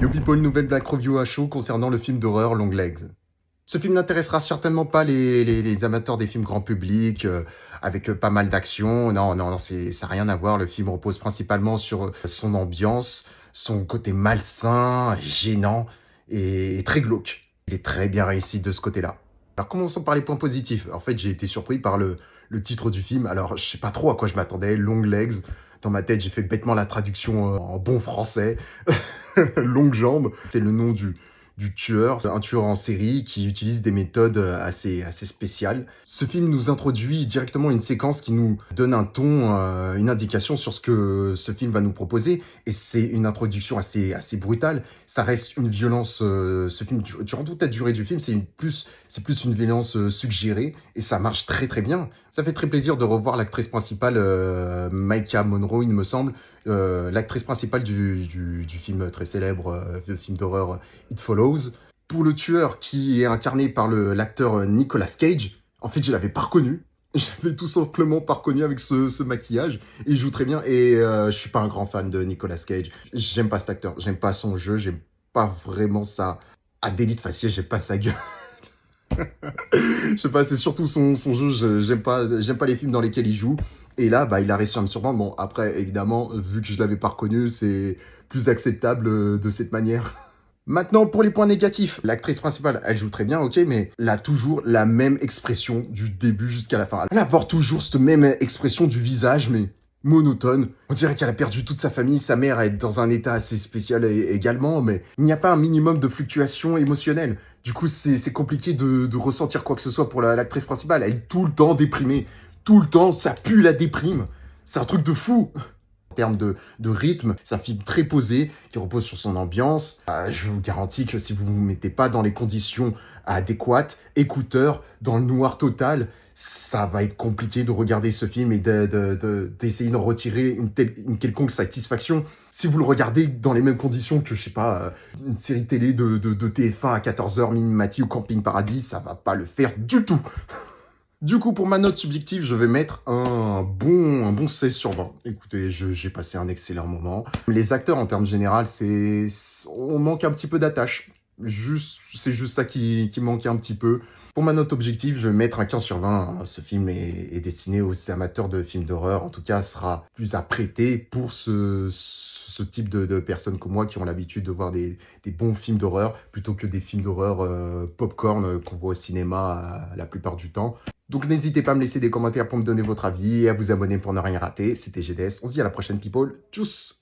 Yo people, nouvelle Black Review à chaud concernant le film d'horreur Long Legs. Ce film n'intéressera certainement pas les amateurs des films grand public, avec pas mal d'action. Non, non, non, ça n'a rien à voir. Le film repose principalement sur son ambiance, son côté malsain, gênant et très glauque. Il est très bien réussi de ce côté-là. Alors commençons par les points positifs. En fait, j'ai été surpris par le titre du film. Alors, je sais pas trop à quoi je m'attendais. Long Legs. Dans ma tête, j'ai fait bêtement la traduction en bon français. Longue jambe. C'est le nom du tueur, un tueur en série qui utilise des méthodes assez spéciales. Ce film nous introduit directement une séquence qui nous donne un ton, une indication sur ce que ce film va nous proposer. Et c'est une introduction assez brutale. Ça reste une violence, ce film, durant toute la durée du film, c'est plus une violence suggérée. Et ça marche très très bien. Ça fait très plaisir de revoir l'actrice principale, Maika Monroe, il me semble, l'actrice principale du film très célèbre, le film d'horreur It Follows. Pour le tueur qui est incarné par l'acteur Nicolas Cage, en fait, je l'avais pas reconnu. Je l'avais tout simplement pas reconnu avec ce maquillage. Et il joue très bien. Et je suis pas un grand fan de Nicolas Cage. J'aime pas cet acteur. J'aime pas son jeu. J'aime pas vraiment ça. À délit de faciès, j'aime pas sa gueule. Je sais pas, c'est surtout son jeu. J'aime pas les films dans lesquels il joue. Et là, bah, il a réussi à me surprendre. Bon, après, évidemment, vu que je l'avais pas reconnu, c'est plus acceptable de cette manière. Maintenant, pour les points négatifs, l'actrice principale, elle joue très bien, ok, mais elle a toujours la même expression du début jusqu'à la fin. Elle apporte toujours cette même expression du visage, mais monotone. On dirait qu'elle a perdu toute sa famille, sa mère est dans un état assez spécial également, mais il n'y a pas un minimum de fluctuation émotionnelle. Du coup, c'est compliqué de ressentir quoi que ce soit pour l'actrice principale. Elle est tout le temps déprimée. Tout le temps, ça pue la déprime. C'est un truc de fou. En termes de rythme, c'est un film très posé, qui repose sur son ambiance. Je vous garantis que si vous ne vous mettez pas dans les conditions adéquates, écouteurs, dans le noir total, ça va être compliqué de regarder ce film et d'essayer d'en retirer une quelconque satisfaction. Si vous le regardez dans les mêmes conditions que, je sais pas, une série télé de TF1 à 14h, Mimimati ou Camping Paradis, ça va pas le faire du tout. Du coup, pour ma note subjective, je vais mettre un bon 16 sur 20. Écoutez, j'ai passé un excellent moment. Les acteurs, en termes généraux, on manque un petit peu d'attache. C'est juste ça qui manquait un petit peu. Pour ma note objective, je vais mettre un 15 sur 20. Ce film est destiné aux amateurs de films d'horreur. En tout cas, sera plus apprêté pour ce type de personnes comme moi qui ont l'habitude de voir des bons films d'horreur plutôt que des films d'horreur popcorn qu'on voit au cinéma la plupart du temps. Donc n'hésitez pas à me laisser des commentaires pour me donner votre avis et à vous abonner pour ne rien rater. C'était GDS, on se dit à la prochaine people. Tchuss.